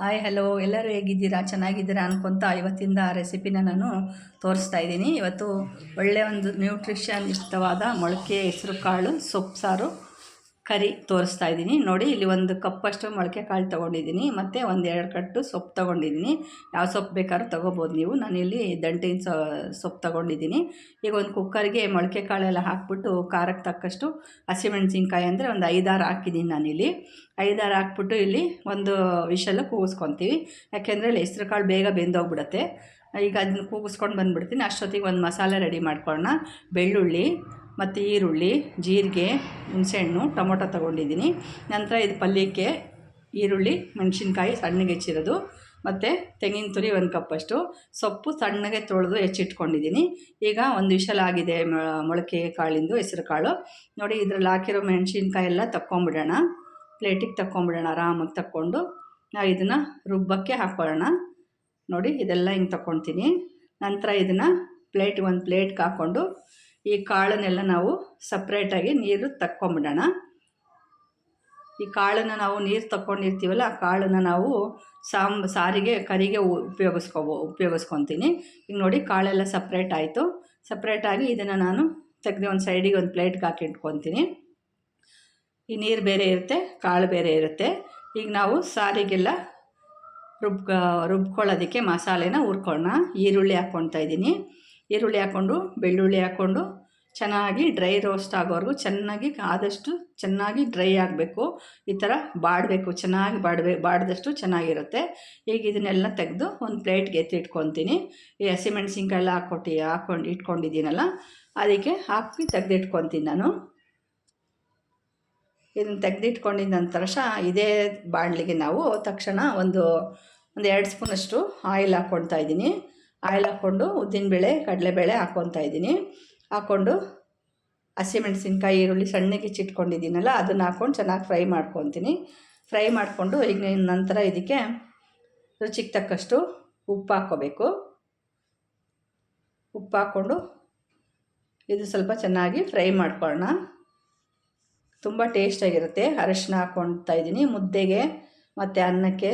Hi hello ಎಲ್ಲರೂ ಹೇಗಿದ್ದೀರಾ ಚೆನ್ನಾಗಿದ್ದೀರಾ ಅನ್ಕೊತ ಇವತ್ತಿಂದ ರೆಸಿಪಿನ ನಾನು ತೋರಿಸ್ತಾ ಇದ್ದೀನಿ. ಇವತ್ತು ಒಳ್ಳೆಯ ಒಂದು ನ್ಯೂಟ್ರಿಷನ್ ಇಷ್ಟವಾದ ಮೊಳಕೆ ಹೆಸರು ಕಾಳು ಸೊಪ್ಪು ಸಾರು ಕರಿ ತೋರಿಸ್ತಾ ಇದ್ದೀನಿ. ನೋಡಿ, ಇಲ್ಲಿ ಒಂದು ಕಪ್ಪಷ್ಟು ಮೊಳಕೆ ಕಾಳು ತೊಗೊಂಡಿದ್ದೀನಿ ಮತ್ತು ಒಂದೆರಡು ಕಟ್ಟು ಸೊಪ್ಪು ತೊಗೊಂಡಿದ್ದೀನಿ. ಯಾವ ಸೊಪ್ಪು ಬೇಕಾದ್ರೂ ತೊಗೋಬೋದು ನೀವು. ನಾನಿಲ್ಲಿ ದಂಟಿನ ಸೊಪ್ಪು ತೊಗೊಂಡಿದ್ದೀನಿ. ಈಗ ಒಂದು ಕುಕ್ಕರ್ಗೆ ಮೊಳಕೆ ಕಾಳೆಲ್ಲ ಹಾಕ್ಬಿಟ್ಟು ಖಾರಕ್ಕೆ ತಕ್ಕಷ್ಟು ಹಸಿಮೆಣಸಿನ್ಕಾಯಿ ಅಂದರೆ ಒಂದು 5-6 ಹಾಕಿದ್ದೀನಿ ನಾನಿಲ್ಲಿ. 5-6 ಹಾಕ್ಬಿಟ್ಟು ಇಲ್ಲಿ ಒಂದು ವಿಷಲ್ ಕೂಗಿಸ್ಕೊತೀವಿ. ಯಾಕೆಂದರೆ ಇಲ್ಲಿ ಹೆಸ್ರು ಕಾಳು ಬೇಗ ಬೆಂದೋಗ್ಬಿಡುತ್ತೆ. ಈಗ ಅದನ್ನ ಕೂಗಿಸ್ಕೊಂಡು ಬಂದುಬಿಡ್ತೀನಿ. ಅಷ್ಟೊತ್ತಿಗೆ ಒಂದು ಮಸಾಲೆ ರೆಡಿ ಮಾಡ್ಕೊಳ್ಳೋಣ. ಬೆಳ್ಳುಳ್ಳಿ ಮತ್ತು ಈರುಳ್ಳಿ, ಜೀರಿಗೆ, ಹುಣಸೆಹಣ್ಣು, ಟೊಮೊಟೊ ತೊಗೊಂಡಿದ್ದೀನಿ. ನಂತರ ಇದು ಪಲ್ಯಕ್ಕೆ ಈರುಳ್ಳಿ, ಮೆಣಸಿನ್ಕಾಯಿ ಸಣ್ಣಗೆ ಹೆಚ್ಚಿರೋದು ಮತ್ತು ತೆಂಗಿನ ತುರಿ 1 ಕಪ್ಪಷ್ಟು, ಸೊಪ್ಪು ಸಣ್ಣಗೆ ತೊಳೆದು ಹೆಚ್ಚಿಟ್ಕೊಂಡಿದ್ದೀನಿ. ಈಗ ಒಂದು ವಿಷಲ್ ಆಗಿದೆ ಮೊಳಕೆ ಕಾಳಿಂದು ಹೆಸರು ಕಾಳು. ನೋಡಿ, ಇದರಲ್ಲಿ ಹಾಕಿರೋ ಮೆಣಸಿನ್ಕಾಯಿ ಎಲ್ಲ ತಕ್ಕೊಂಬಿಡೋಣ. ಪ್ಲೇಟಿಗೆ ತಕ್ಕೊಂಬಿಡೋಣ. ಆರಾಮಾಗಿ ತಕ್ಕೊಂಡು ನಾವು ಇದನ್ನು ರುಬ್ಬಕ್ಕೆ ಹಾಕ್ಕೊಳ್ಳೋಣ. ನೋಡಿ, ಇದೆಲ್ಲ ಹಿಂಗೆ ತಗೊಳ್ತೀನಿ. ನಂತರ ಇದನ್ನು ಒಂದು ಪ್ಲೇಟ್ಗೆ ಹಾಕ್ಕೊಂಡು ಈ ಕಾಳನ್ನೆಲ್ಲ ನಾವು ಸಪ್ರೇಟಾಗಿ ನೀರು ತಕ್ಕೊಂಬಿಡೋಣ. ಈ ಕಾಳನ್ನು ನಾವು ನೀರು ತಕ್ಕೊಂಡಿರ್ತೀವಲ್ಲ, ಆ ಕಾಳನ್ನು ನಾವು ಸಾರಿಗೆ ಕರಿಗೆ ಉಪಯೋಗಿಸ್ಕೊತೀನಿ. ಈಗ ನೋಡಿ, ಕಾಳೆಲ್ಲ ಸಪ್ರೇಟ್ ಆಯಿತು. ಸಪ್ರೇಟಾಗಿ ಇದನ್ನು ನಾನು ತೆಗೆದು ಒಂದು ಸೈಡಿಗೆ ಒಂದು ಪ್ಲೇಟ್ಗೆ ಹಾಕಿ ಇಟ್ಕೊತೀನಿ. ಈ ನೀರು ಬೇರೆ ಇರುತ್ತೆ, ಕಾಳು ಬೇರೆ ಇರುತ್ತೆ. ಈಗ ನಾವು ಸಾರಿಗೆಲ್ಲ ರುಬ್ಕೊಳ್ಳೋದಕ್ಕೆ ಮಸಾಲೆನ ಹುರ್ಕೊಳ್ಳೋಣ. ಈರುಳ್ಳಿ ಹಾಕ್ಕೊಳ್ತಾ ಇದ್ದೀನಿ. ಈರುಳ್ಳಿ ಹಾಕ್ಕೊಂಡು ಬೆಳ್ಳುಳ್ಳಿ ಹಾಕ್ಕೊಂಡು ಚೆನ್ನಾಗಿ ಡ್ರೈ ರೋಸ್ಟ್ ಆಗೋವರೆಗೂ ಆದಷ್ಟು ಚೆನ್ನಾಗಿ ಡ್ರೈ ಆಗಬೇಕು. ಈ ಥರ ಬಾಡಬೇಕು, ಚೆನ್ನಾಗಿ ಬಾಡಿದಷ್ಟು ಚೆನ್ನಾಗಿರುತ್ತೆ. ಈಗ ಇದನ್ನೆಲ್ಲ ತೆಗೆದು ಒಂದು ಪ್ಲೇಟ್ಗೆ ಎತ್ತಿಟ್ಕೊತೀನಿ. ಈ ಹಸಿಮೆಣ್ಸಿನ್ಕಾಯಿ ಎಲ್ಲ ಹಾಕ್ಕೊಂಡು ಇಟ್ಕೊಂಡಿದ್ದೀನಲ್ಲ, ಅದಕ್ಕೆ ಹಾಕಿ ತೆಗೆದಿಟ್ಕೊತೀನಿ ನಾನು. ಇದನ್ನು ತೆಗೆದಿಟ್ಕೊಂಡಿದ್ದ ನಂತರ ಇದೇ ಬಾಣಲಿಗೆ ನಾವು ತಕ್ಷಣ ಒಂದು 2 ಸ್ಪೂನಷ್ಟು ಆಯಿಲ್ ಹಾಕ್ಕೊಳ್ತಾ ಇದ್ದೀನಿ. ಆಯಿಲ್ ಹಾಕ್ಕೊಂಡು ಉದ್ದಿನಬೇಳೆ, ಕಡಲೆಬೇಳೆ ಹಾಕ್ಕೊತಾ ಇದ್ದೀನಿ. ಹಾಕ್ಕೊಂಡು ಹಸಿಮೆಣಸಿನ್ಕಾಯಿ, ಈರುಳ್ಳಿ ಸಣ್ಣಗೆ ಹೆಚ್ಚಿಟ್ಕೊಂಡಿದ್ದೀನಲ್ಲ, ಅದನ್ನು ಹಾಕ್ಕೊಂಡು ಚೆನ್ನಾಗಿ ಫ್ರೈ ಮಾಡ್ಕೊತೀನಿ. ಫ್ರೈ ಮಾಡಿಕೊಂಡು ಈಗ ನಂತರ ಇದಕ್ಕೆ ರುಚಿಗೆ ತಕ್ಕಷ್ಟು ಉಪ್ಪು ಹಾಕ್ಕೋಬೇಕು. ಉಪ್ಪು ಹಾಕ್ಕೊಂಡು ಇದು ಸ್ವಲ್ಪ ಚೆನ್ನಾಗಿ ಫ್ರೈ ಮಾಡ್ಕೊಳ್ಳೋಣ. ತುಂಬ ಟೇಸ್ಟಾಗಿರುತ್ತೆ. ಅರಶಿನ ಹಾಕ್ಕೊಳ್ತಾ ಇದ್ದೀನಿ. ಮುದ್ದೆಗೆ ಮತ್ತು ಅನ್ನಕ್ಕೆ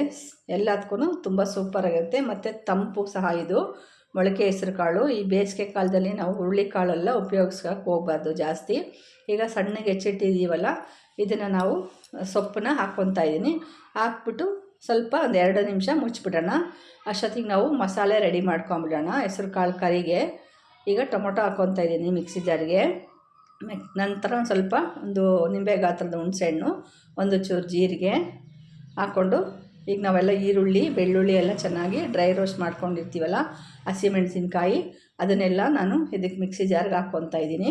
ಎಲ್ಲದಕ್ಕೂ ತುಂಬ ಸೂಪರಾಗಿರುತ್ತೆ. ಮತ್ತು ತಂಪು ಸಹ ಇದು ಮೊಳಕೆ ಹೆಸರು ಕಾಳು. ಈ ಬೇಸಿಗೆ ಕಾಲದಲ್ಲಿ ನಾವು ಹುರುಳಿಕಾಳೆಲ್ಲ ಉಪಯೋಗಿಸ್ಕೋಕ್ಕೆ ಹೋಗಬಾರ್ದು ಜಾಸ್ತಿ. ಈಗ ಸಣ್ಣಗೆ ಹೆಚ್ಚಿಟ್ಟಿದ್ದೀವಲ್ಲ, ಇದನ್ನು ನಾವು ಸೊಪ್ಪನ್ನ ಹಾಕ್ಕೊತಾ ಇದ್ದೀನಿ. ಹಾಕ್ಬಿಟ್ಟು ಸ್ವಲ್ಪ ಒಂದು 2 ನಿಮಿಷ ಮುಚ್ಚಿಬಿಡೋಣ. ಅಷ್ಟೊತ್ತಿಗೆ ನಾವು ಮಸಾಲೆ ರೆಡಿ ಮಾಡ್ಕೊಂಬಿಡೋಣ ಹೆಸರು ಕಾಳು ಕರಿಗೆ. ಈಗ ಟೊಮೊಟೊ ಹಾಕ್ಕೊತಾ ಇದ್ದೀನಿ ಮಿಕ್ಸಿ ಜಾರಿಗೆ. ನಂತರ ಒಂದು ನಿಂಬೆ ಗಾತ್ರದ ಹುಣಸೆಹಣ್ಣು, ಒಂದು ಚೂರು ಜೀರಿಗೆ ಹಾಕ್ಕೊಂಡು ಈಗ ನಾವೆಲ್ಲ ಈರುಳ್ಳಿ, ಬೆಳ್ಳುಳ್ಳಿ ಎಲ್ಲ ಚೆನ್ನಾಗಿ ಡ್ರೈ ರೋಸ್ಟ್ ಮಾಡ್ಕೊಂಡಿರ್ತೀವಲ್ಲ, ಹಸಿಮೆಣಸಿನ್ಕಾಯಿ, ಅದನ್ನೆಲ್ಲ ನಾನು ಇದಕ್ಕೆ ಮಿಕ್ಸಿ ಜಾರ್ಗೆ ಹಾಕ್ಕೊತಾ ಇದ್ದೀನಿ.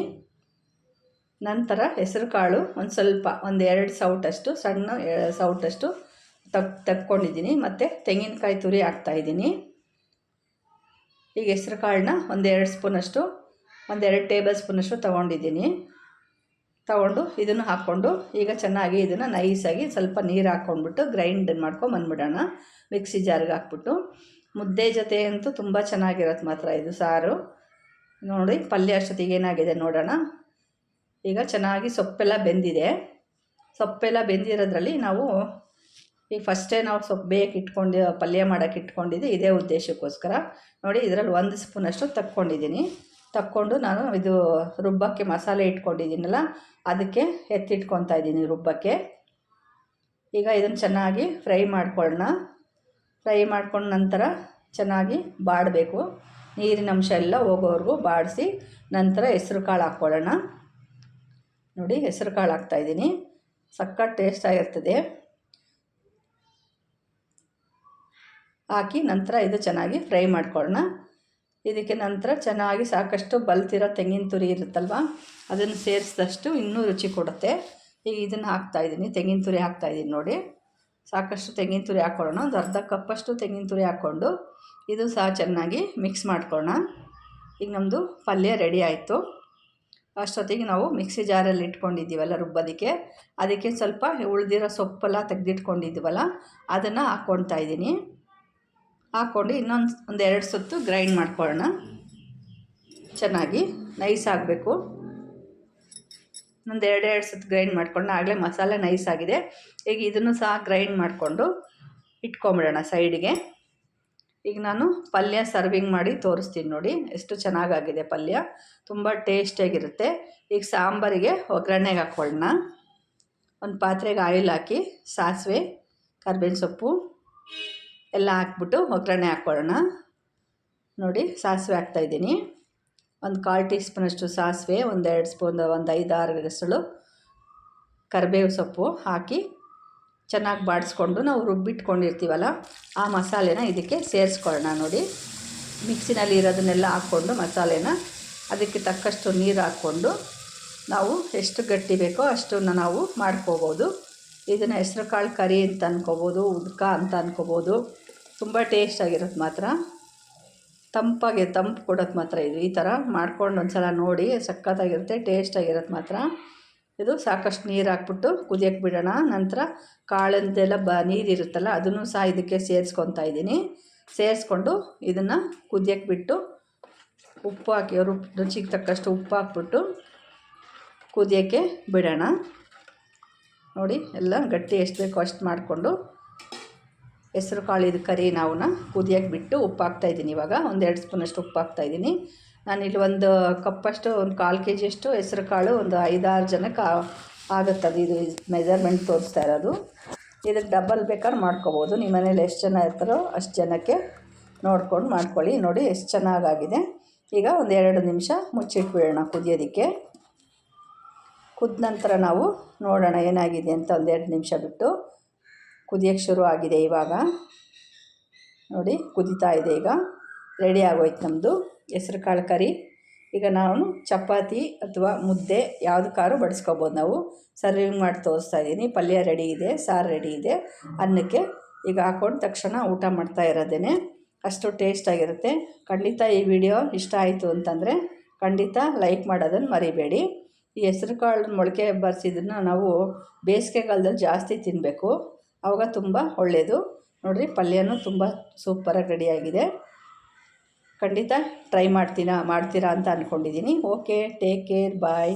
ನಂತರ ಹೆಸರು ಕಾಳು ಒಂದು 2 ಸೌಟಷ್ಟು ಸಣ್ಣ ಸೌಟಷ್ಟು ತಕ್ಕೊಂಡಿದ್ದೀನಿ. ಮತ್ತು ತೆಂಗಿನಕಾಯಿ ತುರಿ ಹಾಕ್ತಾಯಿದ್ದೀನಿ. ಈಗ ಹೆಸರು ಕಾಳನ್ನ ಒಂದು 2 ಟೇಬಲ್ ಸ್ಪೂನಷ್ಟು ತೊಗೊಂಡಿದ್ದೀನಿ. ತೊಗೊಂಡು ಇದನ್ನು ಹಾಕ್ಕೊಂಡು ಈಗ ಚೆನ್ನಾಗಿ ಇದನ್ನು ನೈಸಾಗಿ ಸ್ವಲ್ಪ ನೀರು ಹಾಕ್ಕೊಂಡ್ಬಿಟ್ಟು ಗ್ರೈಂಡ್ ಮಾಡ್ಕೊಂಬಂದ್ಬಿಡೋಣ ಮಿಕ್ಸಿ ಜಾರ್ಗೆ ಹಾಕ್ಬಿಟ್ಟು. ಮುದ್ದೆ ಜೊತೆ ಅಂತೂ ತುಂಬ ಚೆನ್ನಾಗಿರುತ್ತೆ ಮಾತ್ರ ಇದು ಸಾರು. ನೋಡಿ, ಪಲ್ಯ ಅಷ್ಟೊತ್ತಿಗೆ ಏನಾಗಿದೆ ನೋಡೋಣ. ಈಗ ಚೆನ್ನಾಗಿ ಸೊಪ್ಪೆಲ್ಲ ಬೆಂದಿದೆ. ಸೊಪ್ಪೆಲ್ಲ ಬೆಂದಿರೋದ್ರಲ್ಲಿ ನಾವು ಈಗ ಫಸ್ಟೇ ನಾವು ಸೊಪ್ಪು ಬೇಯಕ್ಕೆ ಪಲ್ಯ ಮಾಡೋಕ್ಕೆ ಇಟ್ಕೊಂಡಿದ್ದೆ ಇದೇ ಉದ್ದೇಶಕ್ಕೋಸ್ಕರ. ನೋಡಿ, ಇದರಲ್ಲಿ 1 ಸ್ಪೂನಷ್ಟು ತಕ್ಕೊಂಡು ನಾನು ಇದು ರುಬ್ಬಕ್ಕೆ ಮಸಾಲೆ ಇಟ್ಕೊಂಡಿದ್ದೀನಲ್ಲ, ಅದಕ್ಕೆ ಎತ್ತಿಟ್ಕೊತಾ ಇದ್ದೀನಿ ರುಬ್ಬಕ್ಕೆ. ಈಗ ಇದನ್ನು ಚೆನ್ನಾಗಿ ಫ್ರೈ ಮಾಡ್ಕೊಳ್ಳೋಣ. ಫ್ರೈ ಮಾಡ್ಕೊಂಡ ನಂತರ ಚೆನ್ನಾಗಿ ಬಾಡಬೇಕು. ನೀರಿನ ಅಂಶ ಎಲ್ಲ ಹೋಗೋವರೆಗೂ ಬಾಡಿಸಿ ನಂತರ ಹೆಸರು ಕಾಳು ಹಾಕ್ಕೊಳ್ಳೋಣ. ನೋಡಿ, ಹೆಸರು ಕಾಳು ಹಾಕ್ತಾಯಿದ್ದೀನಿ. ಸಖತ್ ಟೇಸ್ಟಾಗಿರ್ತದೆ. ಹಾಕಿ ನಂತರ ಇದು ಚೆನ್ನಾಗಿ ಫ್ರೈ ಮಾಡ್ಕೊಳ್ಳೋಣ. ಇದಕ್ಕೆ ನಂತರ ಚೆನ್ನಾಗಿ ಸಾಕಷ್ಟು ಬಲ್ತಿರೋ ತೆಂಗಿನ ತುರಿ ಇರುತ್ತಲ್ವ, ಅದನ್ನು ಸೇರಿಸಿದಷ್ಟು ಇನ್ನೂ ರುಚಿ ಕೊಡುತ್ತೆ. ಈಗ ಇದನ್ನು ಹಾಕ್ತಾಯಿದ್ದೀನಿ, ತೆಂಗಿನ ತುರಿ ಹಾಕ್ತಾಯಿದ್ದೀನಿ. ನೋಡಿ, ಸಾಕಷ್ಟು ತೆಂಗಿನ ತುರಿ ಹಾಕ್ಕೊಳ್ಳೋಣ. ಒಂದು ಅರ್ಧ ಕಪ್ಪಷ್ಟು ತೆಂಗಿನ ತುರಿ ಹಾಕ್ಕೊಂಡು ಇದು ಸಹ ಚೆನ್ನಾಗಿ ಮಿಕ್ಸ್ ಮಾಡ್ಕೊಳ್ಳೋಣ. ಈಗ ನಮ್ಮದು ಪಲ್ಯ ರೆಡಿ ಆಯಿತು. ಅಷ್ಟೊತ್ತಿಗೆ ನಾವು ಮಿಕ್ಸಿ ಜಾರಲ್ಲಿ ಇಟ್ಕೊಂಡಿದ್ದೀವಲ್ಲ ರುಬ್ಬೋದಕ್ಕೆ, ಅದಕ್ಕೆ ಸ್ವಲ್ಪ ಉಳಿದಿರೋ ಸೊಪ್ಪೆಲ್ಲ ತೆಗೆದಿಟ್ಕೊಂಡಿದ್ದೀವಲ್ಲ, ಅದನ್ನು ಹಾಕ್ಕೊಳ್ತಾ ಇದ್ದೀನಿ. ಹಾಕ್ಕೊಂಡು ಒಂದು 2 ಸುತ್ತು ಗ್ರೈಂಡ್ ಮಾಡ್ಕೊಳ್ಳೋಣ. ಚೆನ್ನಾಗಿ ನೈಸ್ ಆಗಬೇಕು. ಒಂದು 2 ಸುತ್ತು ಗ್ರೈಂಡ್ ಮಾಡ್ಕೊಂಡು ಆಗಲೇ ಮಸಾಲೆ ನೈಸ್ ಆಗಿದೆ. ಈಗ ಇದನ್ನು ಸಹ ಗ್ರೈಂಡ್ ಮಾಡಿಕೊಂಡು ಇಟ್ಕೊಂಬಿಡೋಣ ಸೈಡ್ಗೆ. ಈಗ ನಾನು ಪಲ್ಯ ಸರ್ವಿಂಗ್ ಮಾಡಿ ತೋರಿಸ್ತೀನಿ ನೋಡಿ, ಎಷ್ಟು ಚೆನ್ನಾಗಾಗಿದೆ ಪಲ್ಯ, ತುಂಬ ಟೇಸ್ಟಿಯಾಗಿರುತ್ತೆ. ಈಗ ಸಾಂಬಾರಿಗೆ ಒಗ್ಗರಣೆಗೆ ಹಾಕ್ಕೊಳ್ಳೋಣ. ಒಂದು ಪಾತ್ರೆಗೆ ಆಯಿಲ್ ಹಾಕಿ ಸಾಸಿವೆ, ಕರ್ಬೇವಿನ ಸೊಪ್ಪು ಎಲ್ಲ ಹಾಕ್ಬಿಟ್ಟು ಒಗ್ಗರಣೆ ಹಾಕ್ಕೊಳ್ಳೋಣ. ನೋಡಿ ಸಾಸಿವೆ ಹಾಕ್ತಾಯಿದ್ದೀನಿ. ಒಂದು 1/4 ಟೀ ಸ್ಪೂನಷ್ಟು ಸಾಸಿವೆ, 1-2 ಸ್ಪೂನ್, ಒಂದು 5-6 ಹೆಸಳು ಕರಿಬೇವು ಸೊಪ್ಪು ಹಾಕಿ ಚೆನ್ನಾಗಿ ಬಾಡಿಸ್ಕೊಂಡು ನಾವು ರುಬ್ಬಿಟ್ಕೊಂಡಿರ್ತೀವಲ್ಲ ಆ ಮಸಾಲೆನ ಇದಕ್ಕೆ ಸೇರಿಸ್ಕೊಳ್ಳೋಣ. ನೋಡಿ ಮಿಕ್ಸಿನಲ್ಲಿ ಇರೋದನ್ನೆಲ್ಲ ಹಾಕ್ಕೊಂಡು ಮಸಾಲೆನ ಅದಕ್ಕೆ ತಕ್ಕಷ್ಟು ನೀರು ಹಾಕ್ಕೊಂಡು ನಾವು ಎಷ್ಟು ಗಟ್ಟಿ ಬೇಕೋ ಅಷ್ಟನ್ನು ನಾವು ಮಾಡ್ಕೋಬೋದು. ಇದನ್ನು ಹೆಸ್ರು ಕಾಳು ಕರಿ ಅಂತ ಅನ್ಕೋಬೋದು, ಉದ್ಕ ಅಂತ ಅನ್ಕೋಬೋದು. ತುಂಬ ಟೇಸ್ಟಾಗಿರುತ್ತೆ ಮಾತ್ರ, ತಂಪು ಕೊಡೋದು ಮಾತ್ರ ಇದು. ಈ ಥರ ಮಾಡ್ಕೊಂಡು ಒಂದು ಸಲ ನೋಡಿ, ಸಖತ್ತಾಗಿರುತ್ತೆ, ಟೇಸ್ಟಾಗಿರುತ್ತೆ ಮಾತ್ರ. ಇದು ಸಾಕಷ್ಟು ನೀರು ಹಾಕ್ಬಿಟ್ಟು ಕುದಿಯೋಕ್ಕೆ ಬಿಡೋಣ. ನಂತರ ಕಾಳಂತೆಲ್ಲ ನೀರಿರುತ್ತಲ್ಲ ಅದನ್ನು ಸಹ ಇದಕ್ಕೆ ಸೇರಿಸ್ಕೊತಾ ಇದ್ದೀನಿ. ಸೇರಿಸ್ಕೊಂಡು ಇದನ್ನು ಕುದಿಯೋಕ್ಕೆ ಬಿಟ್ಟು ಉಪ್ಪು ಹಾಕಿ ರುಚಿಗೆ ತಕ್ಕಷ್ಟು ಉಪ್ಪು ಹಾಕ್ಬಿಟ್ಟು ಕುದಿಯೋಕ್ಕೆ ಬಿಡೋಣ. ನೋಡಿ ಎಲ್ಲ ಗಟ್ಟಿ ಎಷ್ಟು ಬೇಕೋ ಅಷ್ಟು ಮಾಡಿಕೊಂಡು ಹೆಸ್ರು ಕಾಳು ಇದು ಕರಿ ನಾವನ್ನ ಕುದಿಯೋಕ್ಕೆ ಬಿಟ್ಟು ಉಪ್ಪು ಹಾಕ್ತಾಯಿದ್ದೀನಿ. ಇವಾಗ 1-2 ಸ್ಪೂನಷ್ಟು ಉಪ್ಪು ಹಾಕ್ತಾಯಿದ್ದೀನಿ. ನಾನಿಲ್ಲಿ ಒಂದು ಕಪ್ಪಷ್ಟು, ಒಂದು 1/4 kg ಅಷ್ಟು ಹೆಸ್ರು ಕಾಳು, ಒಂದು 5-6 ಜನಕ್ಕೆ ಆಗುತ್ತದು. ಇದು ಮೆಜರ್ಮೆಂಟ್ ತೋರಿಸ್ತಾ ಇರೋದು. ಇದಕ್ಕೆ ಡಬಲ್ ಬೇಕಾದ್ರೆ ಮಾಡ್ಕೋಬೋದು. ನಿಮ್ಮ ಮನೇಲಿ ಎಷ್ಟು ಜನ ಇರ್ತಾರೋ ಅಷ್ಟು ಜನಕ್ಕೆ ನೋಡ್ಕೊಂಡು ಮಾಡ್ಕೊಳ್ಳಿ. ನೋಡಿ ಎಷ್ಟು ಚೆನ್ನಾಗಾಗಿದೆ. ಈಗ 1-2 ನಿಮಿಷ ಮುಚ್ಚಿಟ್ಬಿಡೋಣ ಕುದಿಯೋದಕ್ಕೆ. ಕುದ ನಂತರ ನಾವು ನೋಡೋಣ ಏನಾಗಿದೆ ಅಂತ. 1-2 ನಿಮಿಷ ಬಿಟ್ಟು ಕುದಿಯೋಕ್ಕೆ ಶುರು ಆಗಿದೆ. ಇವಾಗ ನೋಡಿ ಕುದೀತಾ ಇದೆ. ಈಗ ರೆಡಿ ಆಗೋಯ್ತು ನಮ್ಮದು ಹೆಸ್ರು ಕಾಳು ಕರಿ. ಈಗ ನಾವು ಚಪಾತಿ ಅಥವಾ ಮುದ್ದೆ ಯಾವುದಕ್ಕಾದ್ರೂ ಬಡಿಸ್ಕೊಬೋದು. ನಾವು ಸರ್ವಿಂಗ್ ಮಾಡಿ ತೋರಿಸ್ತಾ ಇದ್ದೀನಿ. ಪಲ್ಯ ರೆಡಿ ಇದೆ, ಸಾರು ರೆಡಿ ಇದೆ. ಅನ್ನಕ್ಕೆ ಈಗ ಹಾಕ್ಕೊಂಡು ತಕ್ಷಣ ಊಟ ಮಾಡ್ತಾ ಇರೋದೇ ಅಷ್ಟು ಟೇಸ್ಟಾಗಿರುತ್ತೆ. ಖಂಡಿತ ಈ ವಿಡಿಯೋ ಇಷ್ಟ ಆಯಿತು ಅಂತಂದರೆ ಖಂಡಿತ ಲೈಕ್ ಮಾಡೋದನ್ನು ಮರಿಬೇಡಿ. ಈ ಹೆಸ್ರು ಕಾಳು ಮೊಳಕೆ ಬರಿಸಿದ್ದನ್ನು ನಾವು ಬೇಸಿಗೆಗಾಲದಲ್ಲಿ ಜಾಸ್ತಿ ತಿನ್ನಬೇಕು, ಆವಾಗ ತುಂಬ ಒಳ್ಳೆಯದು. ನೋಡಿರಿ ಪಲ್ಯನೂ ತುಂಬ ಸೂಪರಾಗಿ ರೆಡಿಯಾಗಿದೆ. ಖಂಡಿತ ಟ್ರೈ ಮಾಡ್ತೀರಾ ಅಂತ ಅಂದ್ಕೊಂಡಿದ್ದೀನಿ. ಓಕೆ, ಟೇಕ್ ಕೇರ್, ಬಾಯ್.